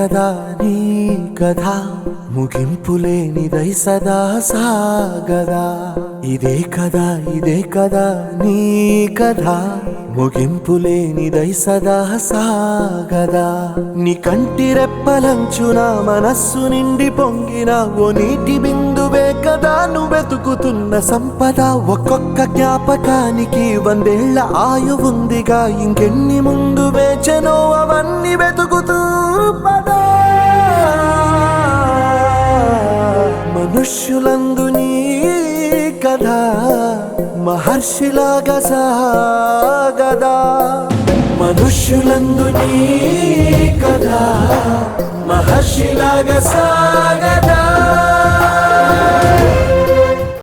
కదా నీ కథ ముగింపులేనిదై సదా సాగదా ఇదే కదా నీ కథ ముగింపులేనిదై సదా సాగదా నీ కంటి రెప్పలంచున మనస్సు నిండి పొంగిన ఓ నీటి బిందువే కదా నువ్వెతుకుతున్న సంపద ఒక్కొక్క జ్ఞాపకానికి 100 ఏళ్ల ఆయువుందిగా ఇంకెన్ని ముందు వేచెనో అవన్నీ వెతుకుతూ పదా మనుష్యులందు నీ కథ మహర్షిలాగా సాగదా మనుష్యులందు నీ కథ మహర్షిలాగా సాగదా